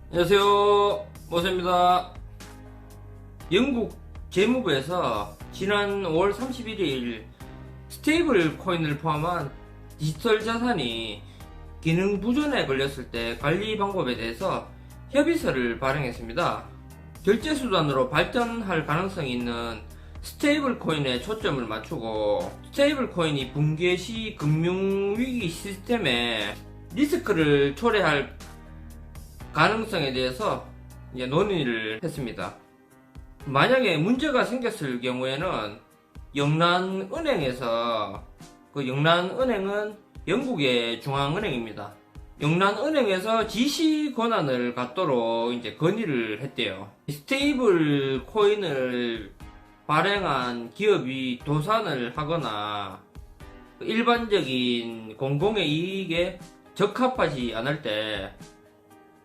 안녕하세요, 모세입니다. 영국 재무부에서 지난 5월 31일 스테이블 코인을 포함한 디지털 자산이 기능 부존에 걸렸을 때 관리 방법에 대해서 협의서를 발행했습니다. 결제 수단으로 발전할 가능성이 있는 스테이블 코인에 초점을 맞추고, 스테이블 코인이 붕괴 시 금융위기 시스템에 리스크를 초래할 가능성에 대해서 논의를 했습니다. 만약에 문제가 생겼을 경우에는 영란은행에서, 영란은행은 영국의 중앙은행입니다. 영란은행에서 지시 권한을 갖도록 건의를 했대요. 스테이블 코인을 발행한 기업이 도산을 하거나 일반적인 공공의 이익에 적합하지 않을 때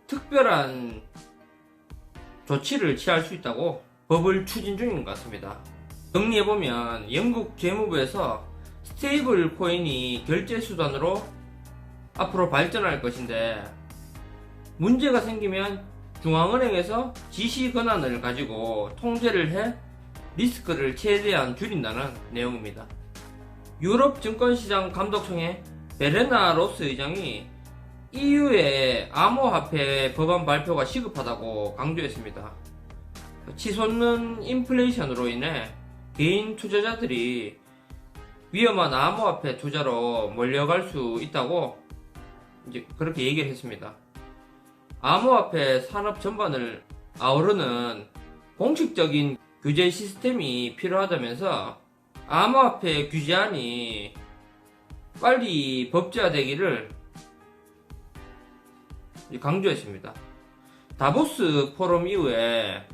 특별한 조치를 취할 수 있다고 법을 추진 중인 것 같습니다. 정리해보면 영국 재무부에서 스테이블 코인이 결제 수단으로 앞으로 발전할 것인데, 문제가 생기면 중앙은행에서 지시 권한을 가지고 통제를 해 리스크를 최대한 줄인다는 내용입니다. 유럽 증권시장 감독청의 베레나 로스 의장이 EU의 암호화폐 법안 발표가 시급하다고 강조했습니다. 치솟는 인플레이션으로 인해 개인 투자자들이 위험한 암호화폐 투자로 몰려갈 수 있다고 그렇게 얘기를 했습니다. 암호화폐 산업 전반을 아우르는 공식적인 규제 시스템이 필요하다면서 암호화폐 규제안이 빨리 법제화되기를 강조했습니다. 다보스 포럼 이후에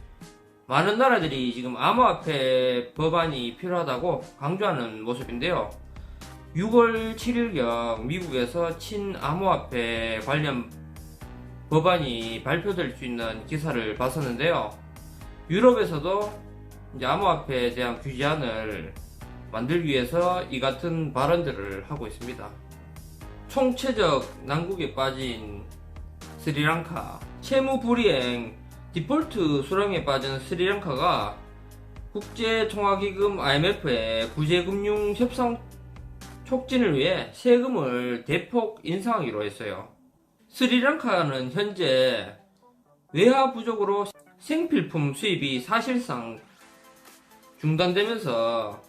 많은 나라들이 지금 암호화폐 법안이 필요하다고 강조하는 모습인데요. 6월 7일경 미국에서 친암호화폐 관련 법안이 발표될 수 있는 기사를 봤었는데요. 유럽에서도 암호화폐에 대한 규제안을 만들기 위해서 이 같은 발언들을 하고 있습니다. 총체적 난국에 빠진 스리랑카, 채무 불이행, 디폴트 수렁에 빠진 스리랑카가 국제통화기금 IMF의 구제금융 협상 촉진을 위해 세금을 대폭 인상하기로 했어요. 스리랑카는 현재 외화 부족으로 생필품 수입이 사실상 중단되면서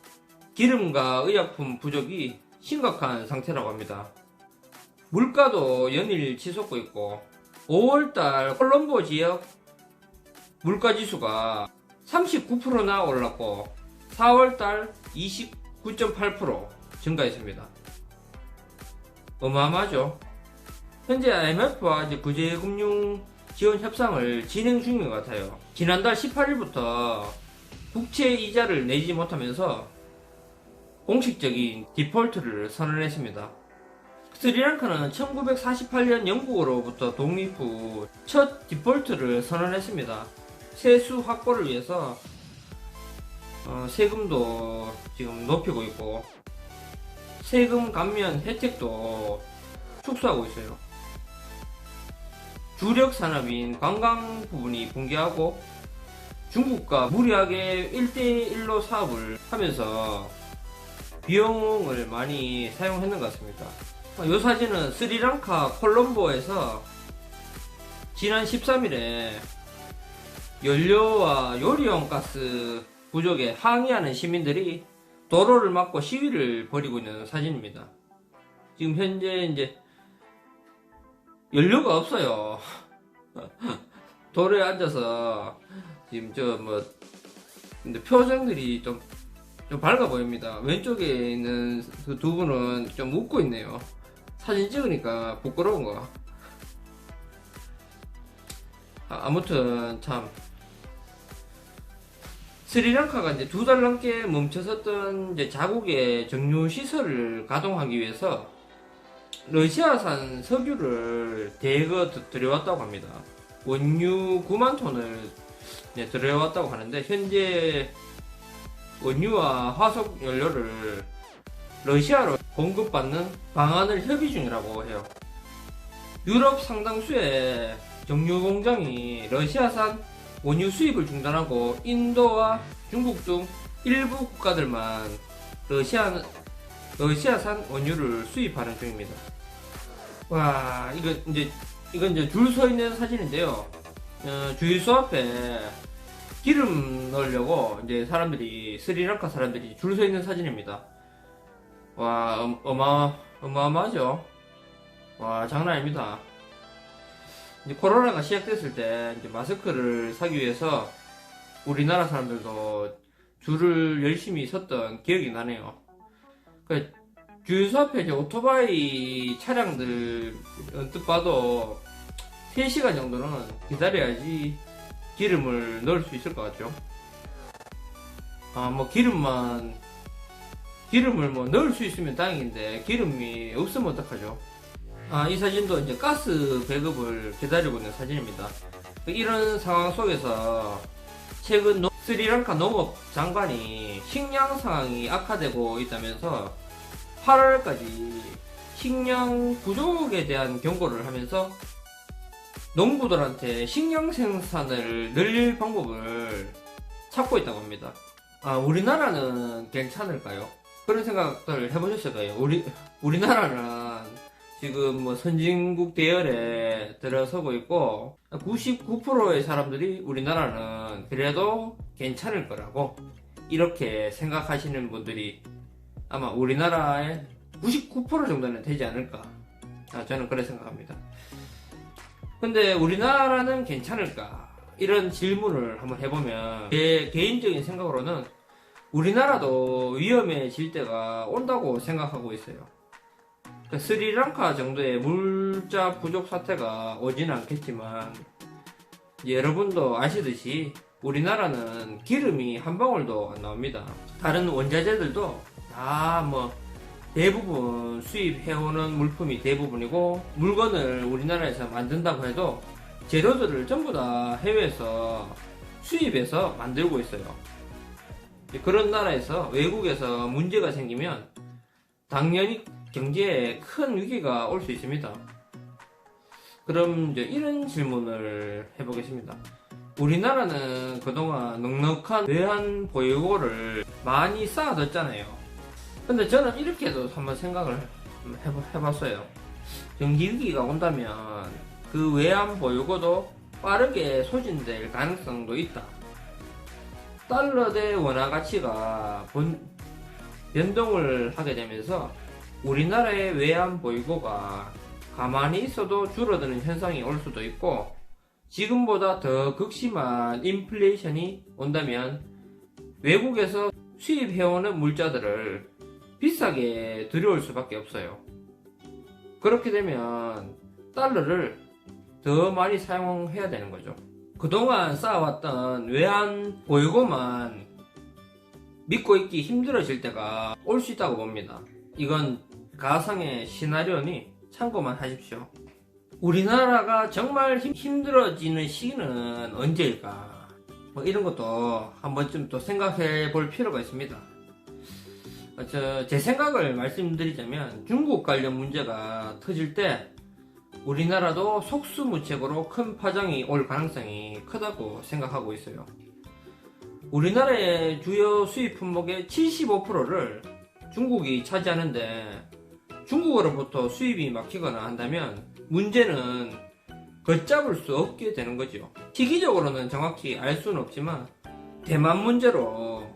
기름과 의약품 부족이 심각한 상태라고 합니다. 물가도 연일 치솟고 있고, 5월달 콜롬보 지역 물가지수가 39%나 올랐고 4월달 29.8% 증가했습니다. 어마어마하죠. 현재 IMF와 구제금융 지원 협상을 진행 중인 것 같아요. 지난달 18일부터 국채 이자를 내지 못하면서 공식적인 디폴트를 선언했습니다. 스리랑카는 1948년 영국으로부터 독립 후 첫 디폴트를 선언했습니다. 세수 확보를 위해서 세금도 지금 높이고 있고, 세금 감면 혜택도 축소하고 있어요. 주력 산업인 관광 부분이 붕괴하고 중국과 무리하게 1대1로 사업을 하면서 비용을 많이 사용했는 것 같습니다. 이 사진은 스리랑카 콜롬보에서 지난 13일에 연료와 요리용 가스 부족에 항의하는 시민들이 도로를 막고 시위를 벌이고 있는 사진입니다. 지금 현재 연료가 없어요. 도로에 앉아서 지금 근데 표정들이 좀 밝아 보입니다. 왼쪽에 있는 그 두 분은 좀 웃고 있네요. 사진 찍으니까 부끄러운 거. 아무튼 참, 스리랑카가 2달 넘게 멈춰섰던 자국의 정유 시설을 가동하기 위해서 러시아산 석유를 대거 들여왔다고 합니다. 원유 9만 톤을 들여왔다고 하는데, 현재 원유와 화석 연료를 러시아로 공급받는 방안을 협의 중이라고 해요. 유럽 상당수의 정유 공장이 러시아산 원유 수입을 중단하고 인도와 중국 등 일부 국가들만 러시아산 원유를 수입하는 중입니다. 와, 이건 이제 줄 서 있는 사진인데요. 주유소 앞에 기름 넣으려고 이제 스리랑카 사람들이 줄 서 있는 사진입니다. 와, 어마어마하죠? 와, 장난 아닙니다. 이제 코로나가 시작됐을 때 이제 마스크를 사기 위해서 우리나라 사람들도 줄을 열심히 섰던 기억이 나네요. 그 주유소 앞에 이제 오토바이 차량들 언뜻 봐도 3시간 정도는 기다려야지 기름을 넣을 수 있을 것 같죠. 기름을 넣을 수 있으면 다행인데 기름이 없으면 어떡하죠? 이 사진도 이제 가스 배급을 기다리고 있는 사진입니다. 이런 상황 속에서 최근 스리랑카 농업 장관이 식량 상황이 악화되고 있다면서 8월까지 식량 부족에 대한 경고를 하면서 농부들한테 식량 생산을 늘릴 방법을 찾고 있다고 합니다. 우리나라는 괜찮을까요? 그런 생각들 해보셨을까요? 우리나라는 지금 선진국 대열에 들어서고 있고 99%의 사람들이 우리나라는 그래도 괜찮을 거라고 이렇게 생각하시는 분들이 아마 우리나라의 99% 정도는 되지 않을까. 저는 그렇게 생각합니다. 근데 우리나라는 괜찮을까? 이런 질문을 한번 해보면 제 개인적인 생각으로는 우리나라도 위험해질 때가 온다고 생각하고 있어요. 스리랑카 정도의 물자 부족 사태가 오지는 않겠지만 여러분도 아시듯이 우리나라는 기름이 한 방울도 안 나옵니다. 다른 원자재들도 다 대부분 수입해오는 물품이 대부분이고 물건을 우리나라에서 만든다고 해도 재료들을 전부 다 해외에서 수입해서 만들고 있어요. 그런 나라에서 외국에서 문제가 생기면 당연히 경제에 큰 위기가 올 수 있습니다. 그럼 이제 이런 질문을 해보겠습니다. 우리나라는 그동안 넉넉한 외환 보유고를 많이 쌓아뒀잖아요. 근데 저는 이렇게도 한번 생각을 해봤어요. 경기 위기가 온다면 그 외환 보유고도 빠르게 소진될 가능성도 있다. 달러 대 원화 가치가 변동을 하게 되면서 우리나라의 외환 보유고가 가만히 있어도 줄어드는 현상이 올 수도 있고 지금보다 더 극심한 인플레이션이 온다면 외국에서 수입해오는 물자들을 비싸게 들여올 수밖에 없어요. 그렇게 되면 달러를 더 많이 사용해야 되는 거죠. 그동안 쌓아왔던 외환 보유고만 믿고 있기 힘들어질 때가 올 수 있다고 봅니다. 이건 가상의 시나리오니 참고만 하십시오. 우리나라가 정말 힘들어지는 시기는 언제일까? 이런 것도 한 번쯤 또 생각해 볼 필요가 있습니다. 제 생각을 말씀드리자면 중국 관련 문제가 터질 때 우리나라도 속수무책으로 큰 파장이 올 가능성이 크다고 생각하고 있어요. 우리나라의 주요 수입 품목의 75%를 중국이 차지하는데 중국으로부터 수입이 막히거나 한다면 문제는 걷잡을 수 없게 되는 거죠. 시기적으로는 정확히 알 수는 없지만 대만 문제로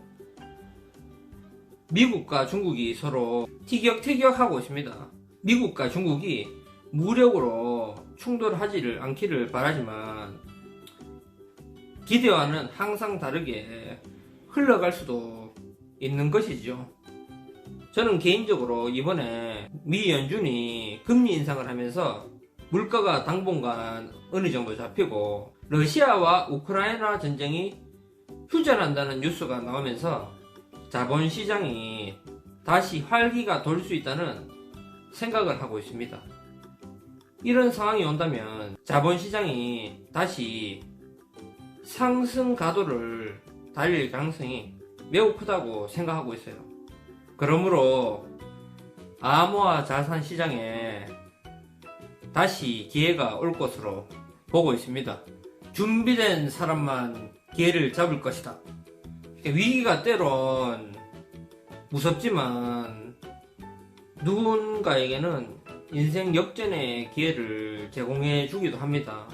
미국과 중국이 서로 티격태격하고 있습니다. 미국과 중국이 무력으로 충돌하지를 않기를 바라지만 기대와는 항상 다르게 흘러갈 수도 있는 것이죠. 저는 개인적으로 이번에 미 연준이 금리 인상을 하면서 물가가 당분간 어느 정도 잡히고 러시아와 우크라이나 전쟁이 휴전한다는 뉴스가 나오면서 자본시장이 다시 활기가 돌 수 있다는 생각을 하고 있습니다. 이런 상황이 온다면 자본시장이 다시 상승 가도를 달릴 가능성이 매우 크다고 생각하고 있어요. 그러므로 암호화 자산 시장에 다시 기회가 올 것으로 보고 있습니다. 준비된 사람만 기회를 잡을 것이다. 위기가 때론 무섭지만 누군가에게는 인생 역전의 기회를 제공해 주기도 합니다.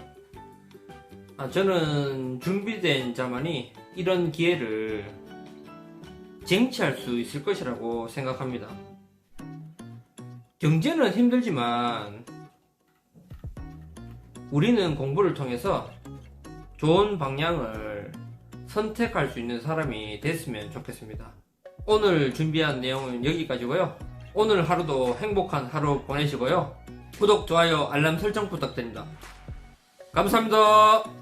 저는 준비된 자만이 이런 기회를 쟁취할 수 있을 것이라고 생각합니다. 경제는 힘들지만 우리는 공부를 통해서 좋은 방향을 선택할 수 있는 사람이 됐으면 좋겠습니다. 오늘 준비한 내용은 여기까지고요. 오늘 하루도 행복한 하루 보내시고요. 구독, 좋아요, 알람 설정 부탁드립니다. 감사합니다.